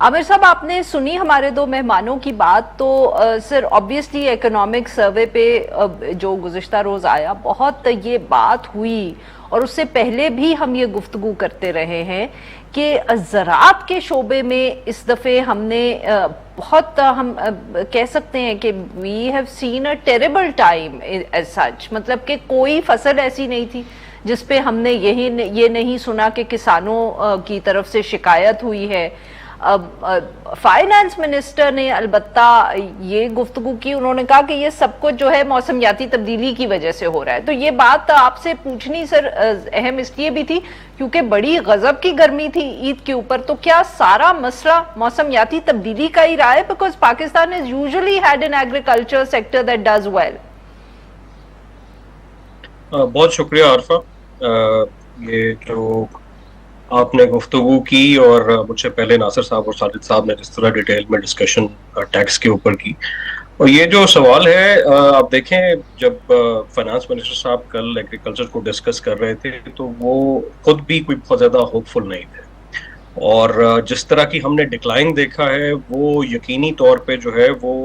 आमिर साहब, आपने सुनी हमारे दो मेहमानों की बात। तो सर, ऑब्वियसली इकोनॉमिक सर्वे पे जो गुज़िश्ता रोज आया, बहुत ये बात हुई और उससे पहले भी हम ये गुफ्तगू करते रहे हैं कि ज़राअत के शोबे में इस दफ़े हमने बहुत हम कह सकते हैं कि we have seen a terrible time as such. मतलब कि कोई फसल ऐसी नहीं थी जिसपे हमने ये नहीं सुना कि किसानों की तरफ से शिकायत हुई है। फाइनेंस मिनिस्टर ने अलबत्ता ये गुफ्तगू की, उन्होंने कहा कि ये सब कुछ जो है मौसमियाती तब्दीली की वजह से हो रहा है। तो ये बात आपसे पूछनी सर अहम इसलिए भी थी क्योंकि बड़ी गजब की गर्मी थी ईद के ऊपर। तो क्या सारा मसला मौसमियाती तब्दीली का ही रहा है? Because Pakistan is usually had an agriculture sector that does well. बहुत शुक्रिया आरफा। ये जो आपने गुफ्तगू की और मुझसे पहले नासिर साहब और साजिद साहब ने जिस तरह डिटेल में डिस्कशन टैक्स के ऊपर की, और ये जो सवाल है, आप देखें जब फाइनेंस मिनिस्टर साहब कल एग्रीकल्चर को डिस्कस कर रहे थे तो वो खुद भी कोई बहुत ज़्यादा होपफुल नहीं थे। और जिस तरह की हमने डिक्लाइन देखा है वो यकीनी तौर पे जो है वो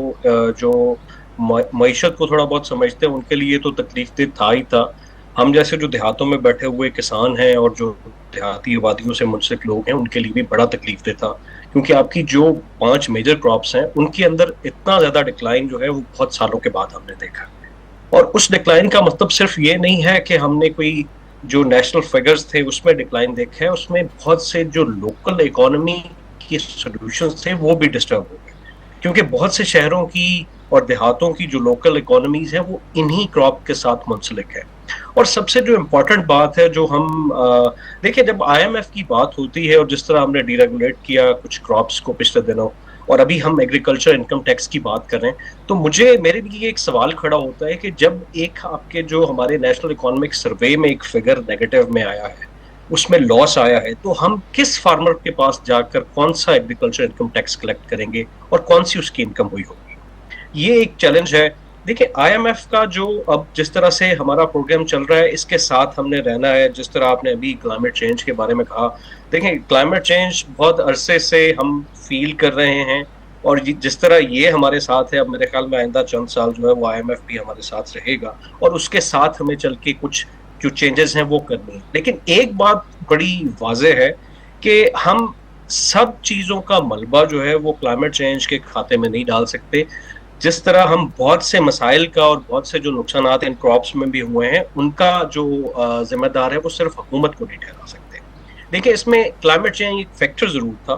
जो मईशत को थोड़ा बहुत समझते हैं उनके लिए तो तकलीफ था ही था। हम जैसे जो देहातों में बैठे हुए किसान हैं और जो देहाती आबादियों से मुंसलिक लोग हैं उनके लिए भी बड़ा तकलीफ था, क्योंकि आपकी जो 5 मेजर क्रॉप्स हैं उनके अंदर इतना ज़्यादा डिक्लाइन जो है वो बहुत सालों के बाद हमने देखा। और उस डिक्लाइन का मतलब सिर्फ ये नहीं है कि हमने कोई जो नेशनल फिगर्स थे उसमें डिक्लाइन देखा है, उसमें बहुत से जो लोकल इकोनॉमी के सॉल्यूशंस थे वो भी डिस्टर्ब हो गए, क्योंकि बहुत से शहरों की और देहातों की जो लोकल इकोनॉमीज है वो इन्हीं क्रॉप के साथ मुंसलिक है। और सबसे जो इम्पोर्टेंट बात है जो हम देखिए, जब IMF की बात होती है और जिस तरह हमने डीरेगुलेट किया कुछ क्रॉप्स को पिछले दिनों, और अभी हम एग्रीकल्चर इनकम टैक्स की बात कर रहे हैं, तो मेरे लिए एक सवाल खड़ा होता है कि जब एक आपके जो हमारे नेशनल इकोनॉमिक सर्वे में एक फिगर नेगेटिव में आया है, उसमें लॉस आया है, तो हम किस फार्मर के पास जाकर कौन सा एग्रीकल्चर इनकम टैक्स कलेक्ट करेंगे और कौन सी उसकी इनकम हुई होगी? ये एक चैलेंज है। देखिए, IMF का जो अब जिस तरह से हमारा प्रोग्राम चल रहा है इसके साथ हमने रहना है। जिस तरह आपने अभी क्लाइमेट चेंज के बारे में कहा, देखें क्लाइमेट चेंज बहुत अरसे से हम फील कर रहे हैं, और जिस तरह ये हमारे साथ है, अब मेरे ख्याल में आइंदा चंद साल जो है वो IMF भी हमारे साथ रहेगा और उसके साथ हमें चल के कुछ जो चेंजेस हैं वो करनी है। लेकिन एक बात बड़ी वाज़ेह है कि हम सब चीज़ों का मलबा जो है वो क्लाइमेट चेंज के खाते में नहीं डाल सकते। जिस तरह हम बहुत से मसाइल का और बहुत से जो नुकसानात इन क्रॉप्स में भी हुए हैं उनका जो जिम्मेदार है वो सिर्फ हुकूमत को नहीं ठहरा सकते। देखिए, इसमें क्लाइमेट चेंज एक फैक्टर ज़रूर था,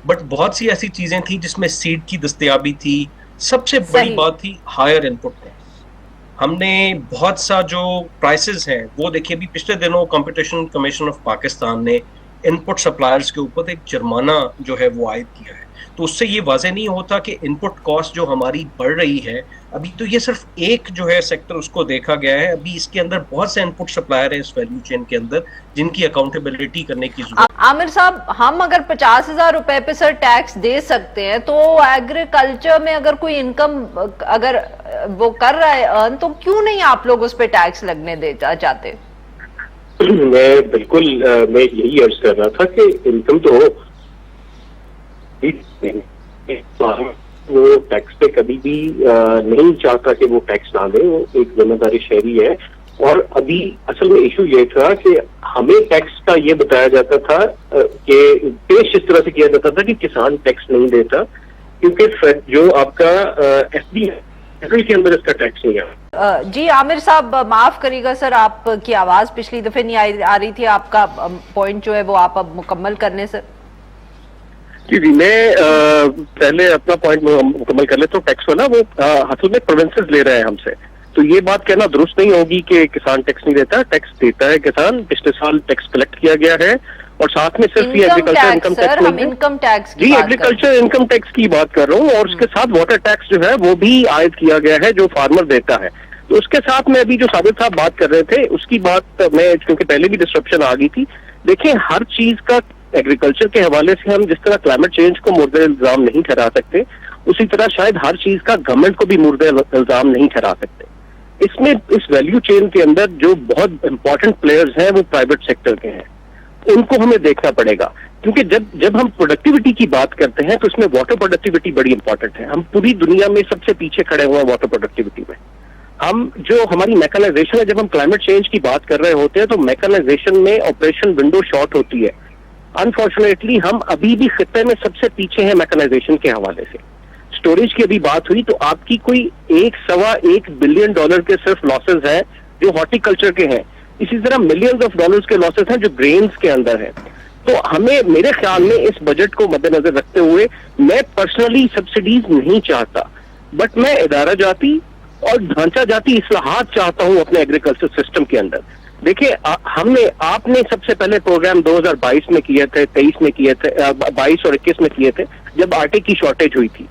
बट बहुत सी ऐसी चीज़ें थी जिसमें सीड की दस्तयाबी थी। सबसे बड़ी बात थी हायर इनपुट कॉस्ट। हमने बहुत सा जो प्राइसेस हैं वो देखिए, अभी पिछले दिनों कंपटीशन कमीशन ऑफ पाकिस्तान ने इनपुट सप्लायर्स के ऊपर एक जुर्माना जो है वो आयद किया है। तो उससे ये वाज़ेह नहीं होता कि इनपुट कॉस्ट जो हमारी बढ़ रही है, अभी तो ये सिर्फ एक जो है सेक्टर उसको देखा गया है, अभी इसके अंदर बहुत से इनपुट सप्लायर हैं इस वैल्यू चेन के अंदर जिनकी अकाउंटेबिलिटी करने की जरूरत है। आमिर साहब, हम अगर 50,000 रुपए पे सर टैक्स दे सकते हैं तो एग्रीकल्चर में अगर कोई इनकम अगर वो कर रहा है अर्न, तो क्यों नहीं आप लोग उस पर टैक्स लगने दे चाहते? मैं बिल्कुल मैं यही अर्ज कर रहा था कि इनकम तो वो टैक्स पे कभी भी नहीं चाहता कि वो टैक्स ना दे, वो एक जिम्मेदारी शहरी है। और अभी असल में इशू ये था कि हमें टैक्स का ये बताया जाता था कि पेश इस तरह से किया जाता था कि किसान टैक्स नहीं देता क्योंकि जो आपका FD के अंदर इसका टैक्स नहीं है। जी आमिर साहब, माफ करिएगा सर, आपकी आवाज पिछली दफे नहीं आ रही थी। आपका पॉइंट जो है वो आप अब मुकम्मल करने सर। जी, मैं पहले अपना पॉइंट मुकम्मल कर लेता हूँ। टैक्स वाला वो असल में प्रोविंसेस ले रहे हैं हमसे, तो ये बात कहना दुरुस्त नहीं होगी कि किसान टैक्स नहीं देता। टैक्स देता है किसान। पिछले साल टैक्स कलेक्ट किया गया है और साथ में सिर्फ ये एग्रीकल्चर इनकम टैक्स नहीं, जी एग्रीकल्चर इनकम टैक्स की बात कर रहा हूँ, और उसके साथ वाटर टैक्स जो है वो भी आयद किया गया है जो फार्मर देता है। तो उसके साथ में अभी जो साबिर साहब बात कर रहे थे उसकी बात मैं, क्योंकि पहले भी डिस्ट्रप्शन आ गई थी। देखिए, हर चीज का एग्रीकल्चर के हवाले से हम जिस तरह क्लाइमेट चेंज को मुर्दे इल्जाम नहीं ठहरा सकते, उसी तरह शायद हर चीज का गवर्नमेंट को भी मुर्दे इल्जाम नहीं ठहरा सकते। इसमें इस वैल्यू चेन के अंदर जो बहुत इंपॉर्टेंट प्लेयर्स हैं वो प्राइवेट सेक्टर के हैं, उनको हमें देखना पड़ेगा, क्योंकि जब हम प्रोडक्टिविटी की बात करते हैं तो उसमें वाटर प्रोडक्टिविटी बड़ी इंपॉर्टेंट है। हम पूरी दुनिया में सबसे पीछे खड़े हुए हैं वाटर प्रोडक्टिविटी में। हम जो हमारी मैकेनाइजेशन है, जब हम क्लाइमेट चेंज की बात कर रहे होते हैं तो मैकेनाइजेशन में ऑपरेशन विंडो शॉर्ट होती है। अनफॉर्चुनेटली हम अभी भी खित्ते में सबसे पीछे हैं मैकेनाइजेशन के हवाले से। स्टोरेज की अभी बात हुई तो आपकी कोई 1.1 बिलियन डॉलर के सिर्फ लॉसेज हैं जो हॉर्टिकल्चर के हैं। इसी तरह मिलियंस ऑफ डॉलर्स के लॉसेज हैं जो ग्रेन्स के अंदर है। तो हमें, मेरे ख्याल में इस बजट को मद्देनजर रखते हुए मैं पर्सनली सब्सिडीज नहीं चाहता, बट मैं इदारा जाती और ढांचा जाती इस्लाहात चाहता हूं अपने एग्रीकल्चर सिस्टम के अंदर। देखिए, आपने सबसे पहले प्रोग्राम 2022 में किए थे, 23 में किए थे, 22 और 21 में किए थे, जब आटे की शॉर्टेज हुई थी।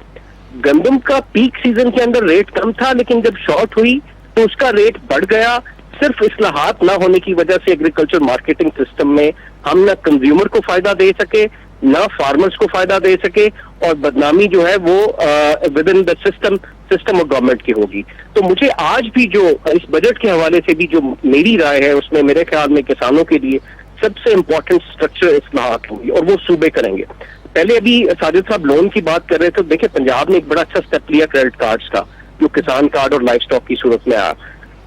गंदम का पीक सीजन के अंदर रेट कम था, लेकिन जब शॉर्ट हुई तो उसका रेट बढ़ गया। सिर्फ इस्लाहात ना होने की वजह से एग्रीकल्चर मार्केटिंग सिस्टम में हम ना कंज्यूमर को फायदा दे सके, ना फार्मर्स को फायदा दे सके, और बदनामी जो है वो with in the system of government की होगी। तो मुझे आज भी जो इस बजट के हवाले से भी जो मेरी राय है, उसमें मेरे ख्याल में किसानों के लिए सबसे इम्पोर्टेंट स्ट्रक्चर इस्लाहात होगी, और वो सूबे करेंगे। पहले अभी साजिद साहब लोन की बात कर रहे थे, तो देखिए पंजाब ने एक बड़ा अच्छा स्टेप लिया क्रेडिट कार्ड्स का, जो किसान कार्ड और लाइफ स्टॉक की सूरत में आया।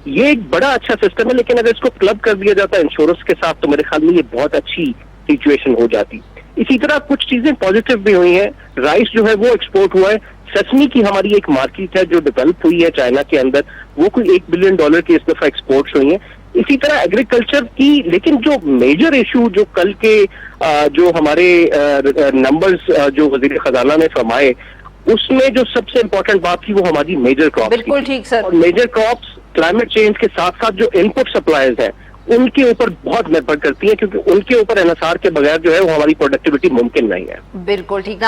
ये एक बड़ा अच्छा सिस्टम है, लेकिन अगर इसको क्लब कर दिया जाता है इंश्योरेंस के साथ तो मेरे ख्याल में ये बहुत अच्छी सिचुएशन हो जाती। इसी तरह कुछ चीजें पॉजिटिव भी हुई हैं। राइस जो है वो एक्सपोर्ट हुआ है। सेसमी की हमारी एक मार्केट है जो डेवलप हुई है चाइना के अंदर, वो कोई $1 बिलियन की इस दफा एक्सपोर्ट्स हुई है। इसी तरह एग्रीकल्चर की, लेकिन जो मेजर इशू जो कल के जो हमारे नंबर्स जो वजीर खजाना ने फरमाए, उसमें जो सबसे इंपॉर्टेंट बात थी वो हमारी मेजर क्रॉप्स। बिल्कुल ठीक सर। और मेजर क्रॉप्स क्लाइमेट चेंज के साथ साथ जो इनपुट सप्लाईज हैं उनके ऊपर बहुत निर्भर करती है, क्योंकि उनके ऊपर एनएसआर के बगैर जो है वो हमारी प्रोडक्टिविटी मुमकिन नहीं है। बिल्कुल ठीक।